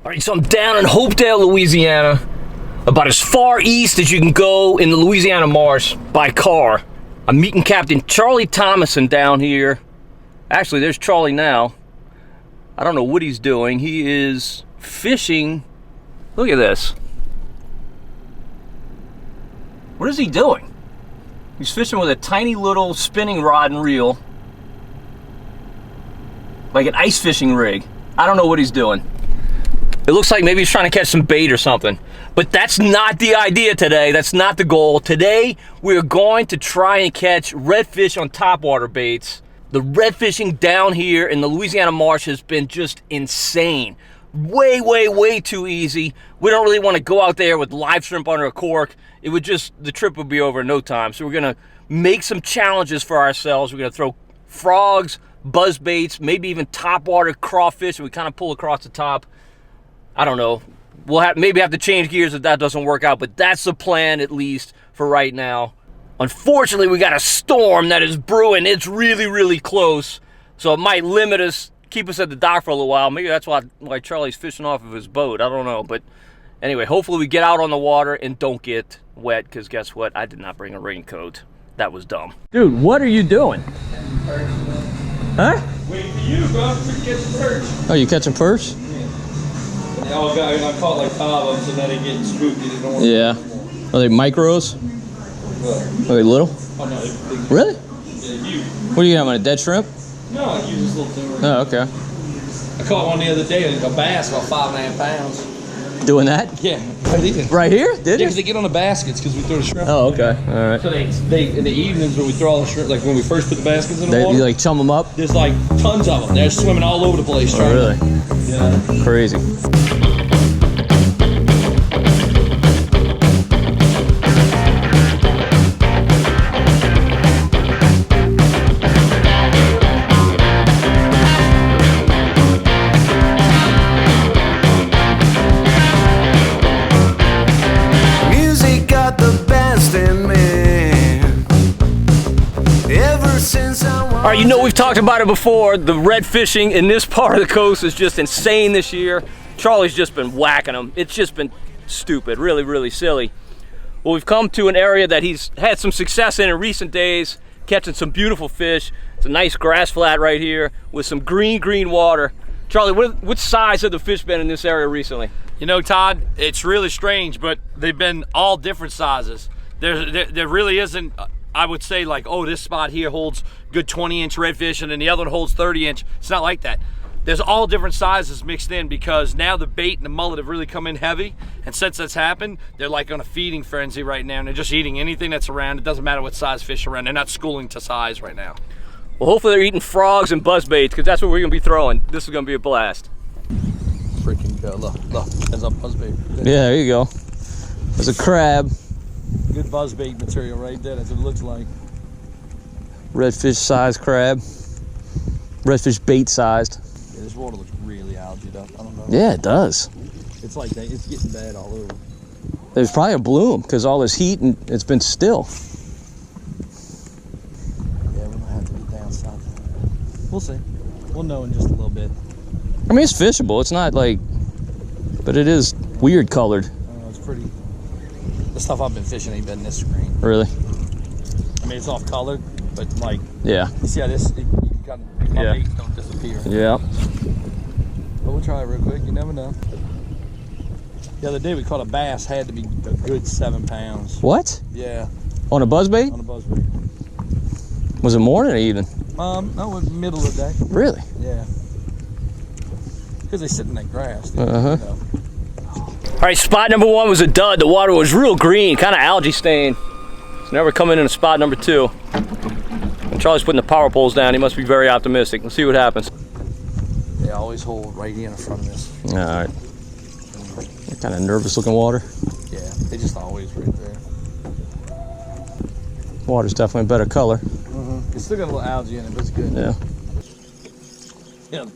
All right, so I'm down in Hopedale, Louisiana, about as far east as you can go in the Louisiana Marsh by car. I'm meeting Captain Charlie Thomason down here. Actually, there's Charlie now. I don't know what he's doing. He is fishing. Look at this. What is he doing? He's fishing with a tiny little spinning rod and reel, like an ice fishing rig. I don't know what he's doing. It looks like maybe he's trying to catch some bait or something. But that's not the idea today. That's not the goal. Today, we're going to try and catch redfish on topwater baits. The red fishing down here in the Louisiana Marsh has been just insane. Way, way, way too easy. We don't really want to go out there with live shrimp under a cork. It would just, the trip would be over in no time. So we're gonna make some challenges for ourselves. We're gonna throw frogs, buzz baits, maybe even topwater crawfish. We kind of pull across the top. I don't know. We'll maybe have to change gears if that doesn't work out, but that's the plan, at least for right now. Unfortunately, we got a storm that is brewing. It's really, really close, so it might limit us, keep us at the dock for a little while. Maybe that's why Charlie's fishing off of his boat. I don't know, but anyway, hopefully we get out on the water and don't get wet, because guess what? I did not bring a raincoat. That was dumb. Dude, what are you doing? Huh? Waiting for you, bro. To catch the perch. Oh, you catching perch? I caught like 5 of them, so now they're getting spooky. They don't want to. Yeah. Are they micros? What? Are they little? Oh no, they're big. Really? Yeah, huge. What are you having, a dead shrimp? No, I use this little thing right Oh, okay. I caught one the other day, a bass about 5.5 pounds. Doing that? Yeah, right here. Right here? Did Yeah, you? because they get on the baskets because we throw the shrimp. Oh, okay. All right. So they in the evenings when we throw all the shrimp, like when we first put the baskets in the water, You like chum them up? there's like tons of them. They're swimming all over the place. Oh, really? Yeah. Crazy. All right, you know we've talked about it before. The red fishing in this part of the coast is just insane this year. Charlie's just been whacking them. It's just been stupid, really, really silly. Well, we've come to an area that he's had some success in recent days, catching some beautiful fish. It's a nice grass flat right here with some green, green water. Charlie, what size have the fish been in this area recently? You know, Todd, it's really strange, but they've been all different sizes. There really isn't, I would say, like, oh, this spot here holds good 20-inch redfish and then the other one holds 30-inch. It's not like that. There's all different sizes mixed in because now the bait and the mullet have really come in heavy, and since that's happened, they're like on a feeding frenzy right now, and they're just eating anything that's around. It doesn't matter what size fish are around. They're not schooling to size right now. Well, hopefully they're eating frogs and buzz baits, because that's what we're going to be throwing. This is going to be a blast. Freaking go! Look, there's a buzzbait. Yeah, there you go. There's a crab. Good buzzbait material right there. That's what it looks like. Redfish sized crab. Redfish bait sized. Yeah, this water looks really algaed up. I don't know. Yeah, it does. It's like that. It's getting bad all over. There's probably a bloom because all this heat and it's been still. Yeah, we might have to get down south. We'll see. We'll know in just a little bit. I mean, it's fishable. It's not like, but it is weird colored. I don't know, it's pretty. The stuff I've been fishing ain't been this green. Really? I mean, it's off colored, but like, Yeah. you see how this, you can kind of, my baits don't disappear. Yeah. But we'll try it real quick. You never know. The other day we caught a bass, had to be a good 7 pounds. What? Yeah, On a buzzbait? on a buzzbait. Was it morning or evening? No, it was middle of the day. Really? Yeah. Because they sit in that grass. Dude, Uh-huh. you know. All right, spot number 1 was a dud. The water was real green, kind of algae stained. So now we're coming into spot number 2. And Charlie's putting the power poles down. He must be very optimistic. Let's see what happens. They always hold right in front of this. All right. Kind of nervous looking water. Yeah, they just always right there. Water's definitely a better color. It's still got a little algae in it, but it's good. Yeah. Yeah.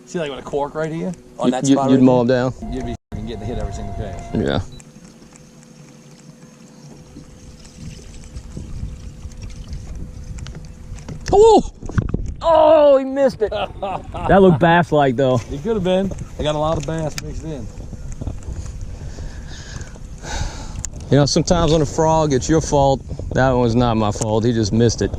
See, like with a cork right here on that You'd spot. Right mow there, them down. You'd be getting hit every single cast. Yeah. Oh! Oh, he missed it. That looked bass-like though. It could have been. I got a lot of bass mixed in. You know, sometimes on a frog, it's your fault. That one was not my fault. He just missed it.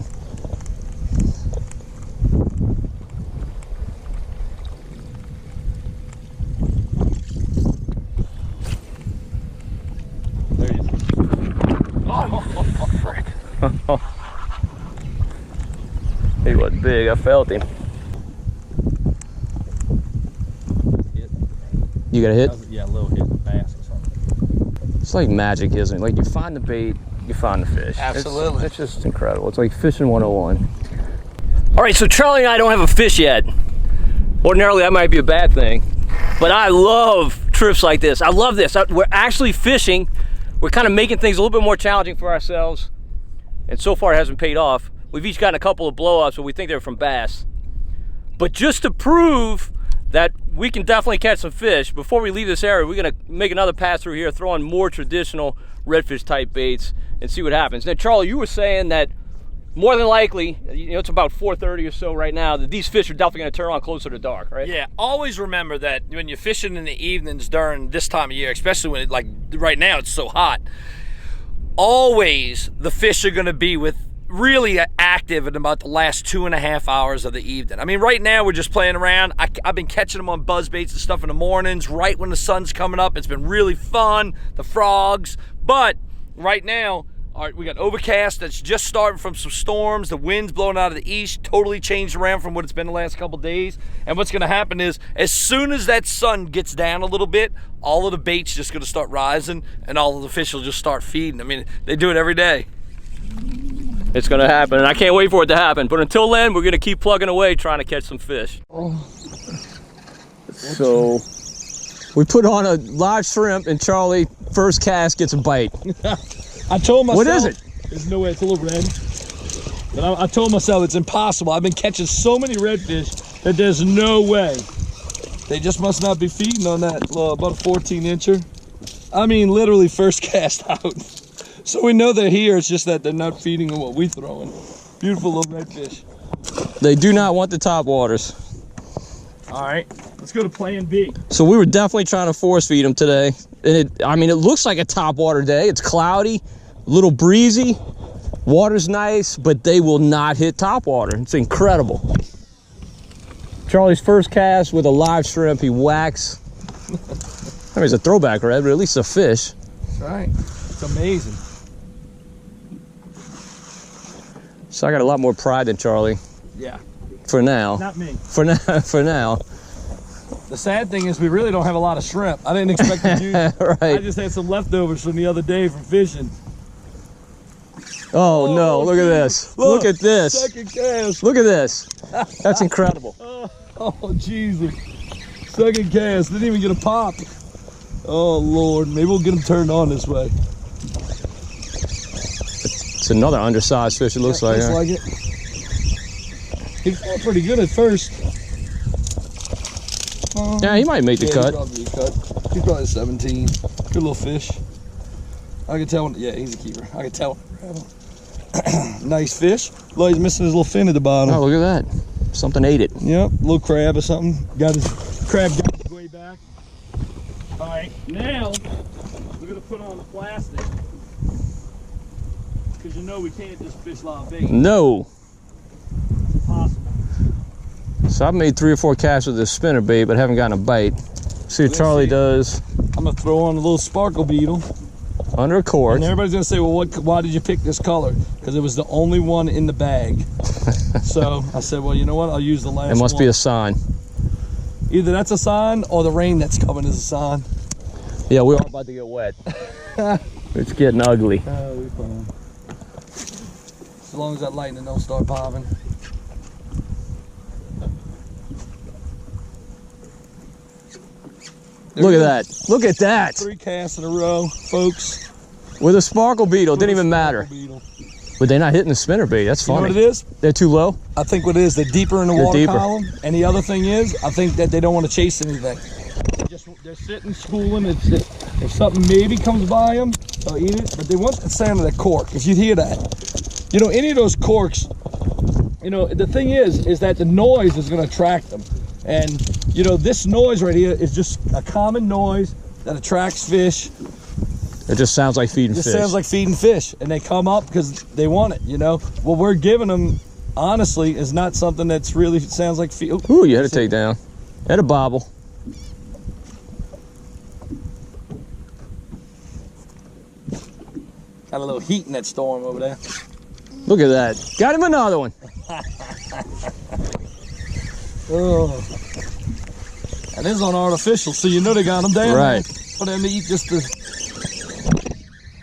There he is. Oh, frick. He was big. I felt him. Hit. You got a hit? Yeah, a little hit. Bass or something. It's like magic, isn't it? Like you find the bait, you find the fish. Absolutely. It's just incredible. It's like fishing 101. All right, so Charlie and I don't have a fish yet. Ordinarily, that might be a bad thing, but I love trips like this. I love this. We're actually fishing. We're kind of making things a little bit more challenging for ourselves, and so far it hasn't paid off. We've each gotten a couple of blow-ups, but we think they're from bass. But just to prove that we can definitely catch some fish, before we leave this area, we're gonna make another pass through here, throw on more traditional redfish type baits and see what happens. Now, Charlie, you were saying that more than likely, you know, it's about 4:30 or so right now, that these fish are definitely gonna turn on closer to dark, right? Yeah, always remember that when you're fishing in the evenings during this time of year, especially when like right now it's so hot, always the fish are gonna be really active in about the last 2.5 hours of the evening. I mean, right now we're just playing around. I've been catching them on buzz baits and stuff in the mornings, right when the sun's coming up. It's been really fun, the frogs. But right now, all right, we got overcast that's just starting from some storms. The wind's blowing out of the east, totally changed around from what it's been the last couple days. And what's gonna happen is, as soon as that sun gets down a little bit, all of the bait's just gonna start rising and all of the fish will just start feeding. I mean, they do it every day. It's gonna happen, and I can't wait for it to happen. But until then, we're gonna keep plugging away trying to catch some fish. So, we put on a live shrimp, and Charlie, first cast, gets a bite. I told myself. What is it? There's no way. It's a little red. But I told myself it's impossible. I've been catching so many redfish that there's no way. They just must not be feeding on that about a 14-incher. I mean, literally first cast out. So we know they're here, it's just that they're not feeding on what we throw in. Beautiful little redfish. They do not want the top waters. All right, let's go to plan B. So we were definitely trying to force feed them today. And I mean, it looks like a top water day. It's cloudy, a little breezy, water's nice, but they will not hit top water. It's incredible. Charlie's first cast with a live shrimp, he whacks. I mean, it's a throwback, right? But at least a fish. That's right, it's amazing. So I got a lot more pride than Charlie. Yeah. For now. Not me. For now. The sad thing is we really don't have a lot of shrimp. I didn't expect to use right. I just had some leftovers from the other day from fishing. Oh no, look at this. Look at this. Second cast. Look at this. That's incredible. Oh, Jesus. Second cast. Didn't even get a pop. Oh, Lord. Maybe we'll get them turned on this way. It's another undersized fish, it looks like. Looks like it. He felt pretty good at first. Yeah, he might make the cut. He's probably 17. Good little fish. I can tell. Yeah, he's a keeper. I can tell. Nice fish. Look, he's missing his little fin at the bottom. Oh, look at that. Something ate it. Yep, little crab or something. Got his crab got his way back. All right, now we're gonna put on the plastic because you know we can't just fish live bait. No. It's impossible. So I've made 3 or 4 casts with this spinner bait, but haven't gotten a bite. See what Charlie does. I'm gonna throw on a little sparkle beetle. Under a cork. And everybody's gonna say, well, why did you pick this color? Because it was the only one in the bag. So I said, well, you know what? I'll use the last one. It must be a sign. Either that's a sign or the rain that's coming is a sign. Yeah, we're all about to get wet. It's getting ugly. Oh, we're fine. As long as that lightning don't start popping. Look at that. Look at that. 3 casts in a row, folks. With a sparkle beetle. Didn't even matter. But they're not hitting the spinner bait. That's funny. You know what it is? They're too low? I think what it is, they're deeper in the water column. And the other thing is, I think that they don't want to chase anything. They're sitting, schooling. If something maybe comes by them, they'll eat it. But they want the sound of that cork. If you hear that. You know, any of those corks, you know, the thing is that the noise is going to attract them. And, you know, this noise right here is just a common noise that attracts fish. It just sounds like feeding It fish. sounds like feeding fish, and they come up because they want it, you know. What we're giving them, honestly, is not something that's really sounds like feed. Ooh, you had to take down. Had a bobble. Got a little heat in that storm over there. Look at that. Got him another one. Oh. And this is on artificial, so you know they got them down. Right. For them to eat just the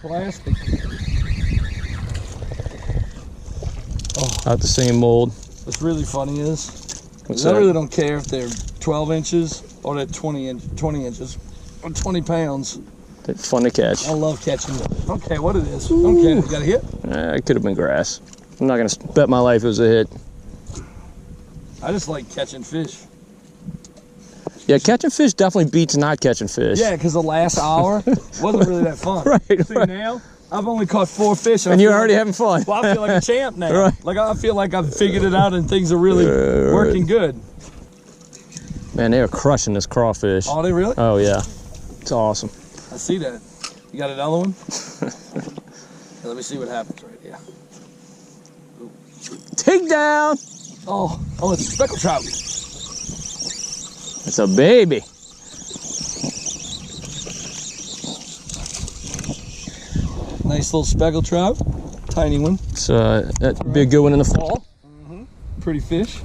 plastic. Out the same mold. What's really funny is, What's I that? really don't care if they're 12 inches or they're 20 inches or 20 pounds. They're fun to catch. I love catching them. I don't care what it is. I don't care. You got a hit? It could have been grass. I'm not going to bet my life it was a hit. I just like catching fish. Yeah, catching fish definitely beats not catching fish. Yeah, because the last hour wasn't really that fun. Right, See, right. now I've only caught 4 fish. And you're already having fun. Well, I feel like a champ now. Right. Like I feel like I've figured it out and things are really working good. Man, they are crushing this crawfish. Oh, they really? Oh, yeah. It's awesome. I see that. You got another one? Here, let me see what happens right here. Take down. Oh, it's a speckled trout. It's a baby. Nice little speckled trout. Tiny one. So that'd be a good one in the fall. Pretty fish.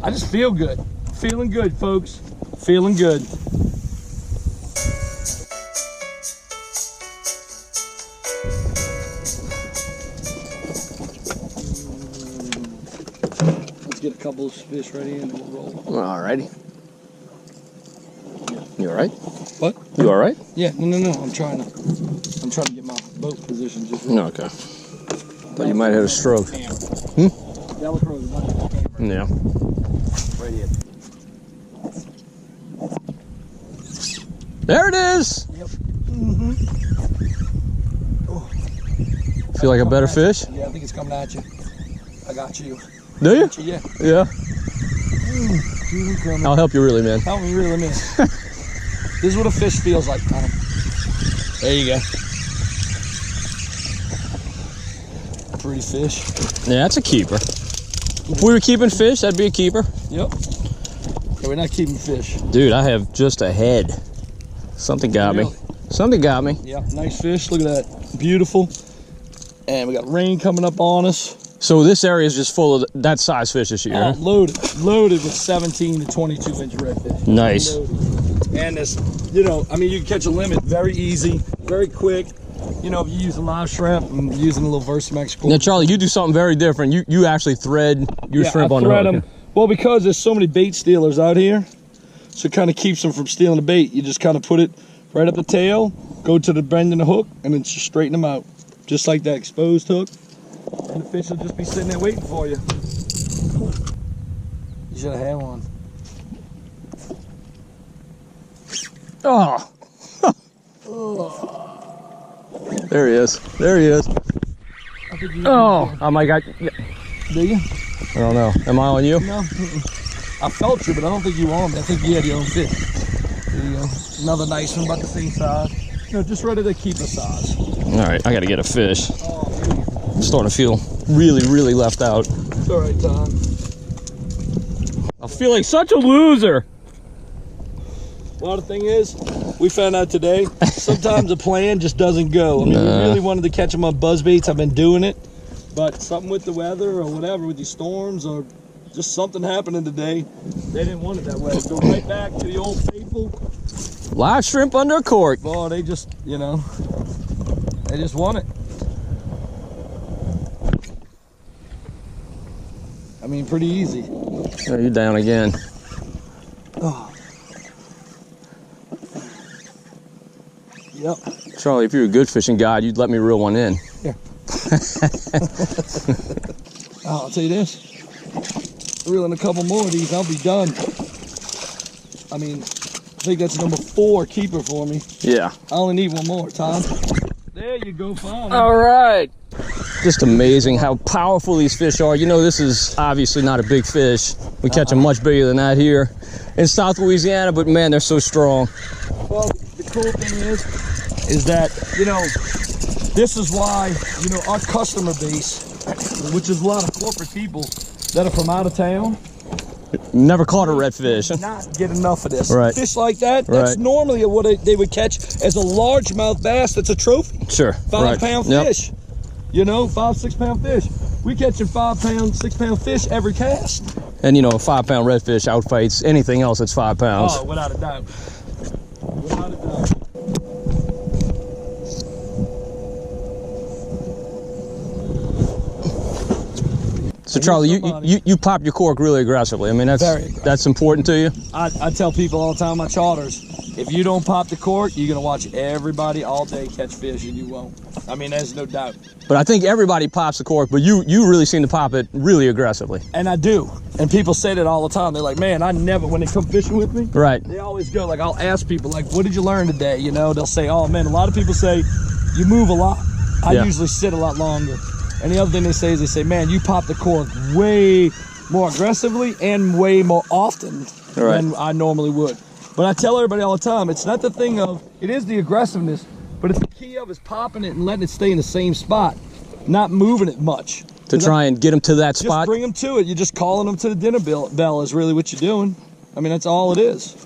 I just feel good. Feeling good, folks. Feeling good. Let's get a couple of fish ready and then we'll roll. Alrighty. You alright? What? You alright? Yeah, no. I'm trying to get my boat position just right. No, okay. Thought you might have had a stroke. Yellow crow is not Yeah. right here. There it is. Yep. Feel like a better fish? Yeah, I think it's coming at you. I got you. Do you? Yeah. Yeah. Coming. I'll help you really, man. Help me reel him in. This is what a fish feels like, Tom. There you go. Pretty fish. Yeah, that's a keeper. If we were keeping fish, that'd be a keeper. Yep. Yeah, we're not keeping fish. Dude, I have just a head. Something got me. Really? Something got me. Yep, nice fish. Look at that. Beautiful. And we got rain coming up on us. So this area is just full of that size fish this year. Oh, huh? loaded with 17 to 22 inch redfish. Nice. Loaded. And this, you know, I mean, you can catch a limit very easy, very quick. You know, if you use a live shrimp and using a little Versamax cord. Now, Charlie, you do something very different. You actually thread your shrimp on the hook. them. Well, because there's so many bait stealers out here, so it kind of keeps them from stealing the bait. You just kind of put it right up the tail, go to the bend in the hook, and then just straighten them out. Just like that exposed hook. And the fish will just be sitting there waiting for you. You should have had one. Oh. There he is. There he is. Oh, oh my God. Do you? I don't know. Am I on you? No. I felt you, but I don't think you were on me. I think you had your own fish. There you go. Another nice one, about the same size. You know, just ready to keep a size. All right, I got to get a fish. Oh, beautiful. I'm starting to feel really, really left out. It's all right, Tom. I feel like such a loser. Well, the thing is, we found out today, sometimes the plan just doesn't go. I mean, we really wanted to catch them on buzzbaits. I've been doing it. But something with the weather or whatever, with these storms or just something happening today, they didn't want it that way. Go right back to the old faithful. Live shrimp under a cork. Boy, they just, you know, they just want it. I mean, pretty easy. Oh, you're down again. Oh. Yep. Charlie, if you're a good fishing guide, you'd let me reel one in. Here. I'll tell you this. Reeling a couple more of these, I'll be done. I mean, I think that's number 4 keeper for me. Yeah. I only need one more, Tom. There you go, fine. All right. Just amazing how powerful these fish are. You know, this is obviously not a big fish. We catch them much bigger than that here in South Louisiana, but man, they're so strong. Well, the cool thing is that, you know, this is why, you know, our customer base, which is a lot of corporate people that are from out of town, never caught a redfish. not get enough of this. Right. Fish like that, that's normally what they would catch as a largemouth bass. That's a trophy. Sure. 5 pound fish. You know, 5, 6 pound fish. We catching 5 pound, 6 pound fish every cast. And you know, a 5 pound redfish outfights anything else that's 5 pounds. Oh, without a doubt. Without a doubt. So Charlie, you pop your cork really aggressively. I mean, that's important to you. I tell people all the time on my charters, if you don't pop the cork, you're gonna watch everybody all day catch fish, and you won't. I mean, there's no doubt. But I think everybody pops the cork, but you really seem to pop it really aggressively. And I do. And people say that all the time. They're like, man, I never, when they come fishing with me, right? They always go, like, I'll ask people, like, what did you learn today? You know, they'll say, oh man, a lot of people say you move a lot. I usually sit a lot longer. And the other thing they say is, they say, man, you pop the cork way more aggressively and way more often than I normally would. But I tell everybody all the time, it's not the thing of, it is the aggressiveness, but it's the key of is popping it and letting it stay in the same spot, not moving it much. To try and get them to that spot? Just bring them to it. You're just calling them to the dinner bell is really what you're doing. I mean, that's all it is.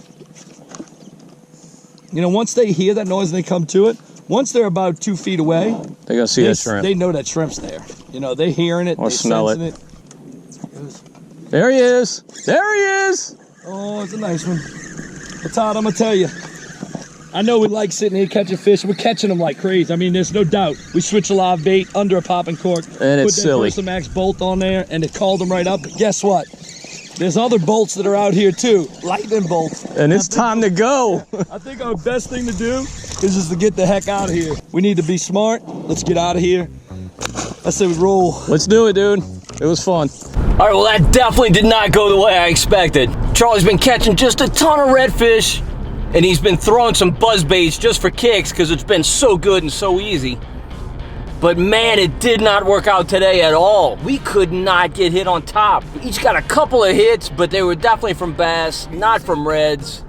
You know, once they hear that noise and they come to it, once they're about 2 feet away, they're gonna see that shrimp. They know that shrimp's there. You know, they're hearing it, or they're smell it. There he is. There he is. Oh, it's a nice one. But Todd, I'm gonna tell you, I know we like sitting here catching fish. We're catching them like crazy. I mean, there's no doubt. We switch a live bait under a popping cork. And it's silly. Put that Max bolt on there, and it called them right up. But guess what? There's other bolts that are out here too, lightning bolts. And it's time to go. I think our best thing to do is just to get the heck out of here. We need to be smart. Let's get out of here. I say we roll. Let's do it, dude. It was fun. All right, well, that definitely did not go the way I expected. Charlie's been catching just a ton of redfish, and he's been throwing some buzz baits just for kicks because it's been so good and so easy. But man, it did not work out today at all. We could not get hit on top. We each got a couple of hits, but they were definitely from bass, not from reds.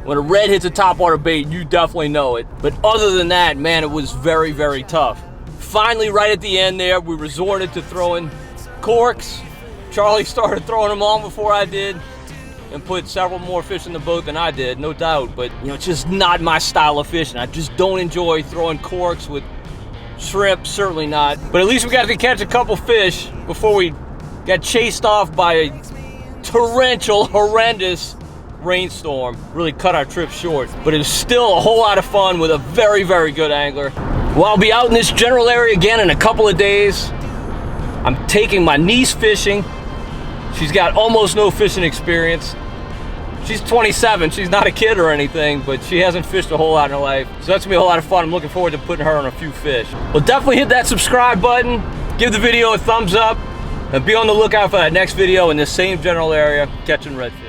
When a red hits a topwater bait, you definitely know it. But other than that, man, it was very, very tough. Finally, right at the end there, we resorted to throwing corks. Charlie started throwing them on before I did and put several more fish in the boat than I did, no doubt. But, you know, it's just not my style of fishing. I just don't enjoy throwing corks with shrimp, certainly not. But at least we got to catch a couple fish before we got chased off by a torrential, horrendous rainstorm. Really cut our trip short, but it was still a whole lot of fun with a very, very good angler. Well, I'll be out in this general area again in a couple of days. I'm taking my niece fishing. She's got almost no fishing experience. She's 27, she's not a kid or anything, but she hasn't fished a whole lot in her life. So that's gonna be a whole lot of fun. I'm looking forward to putting her on a few fish. Well, definitely hit that subscribe button, give the video a thumbs up, and be on the lookout for that next video in this same general area, catching redfish.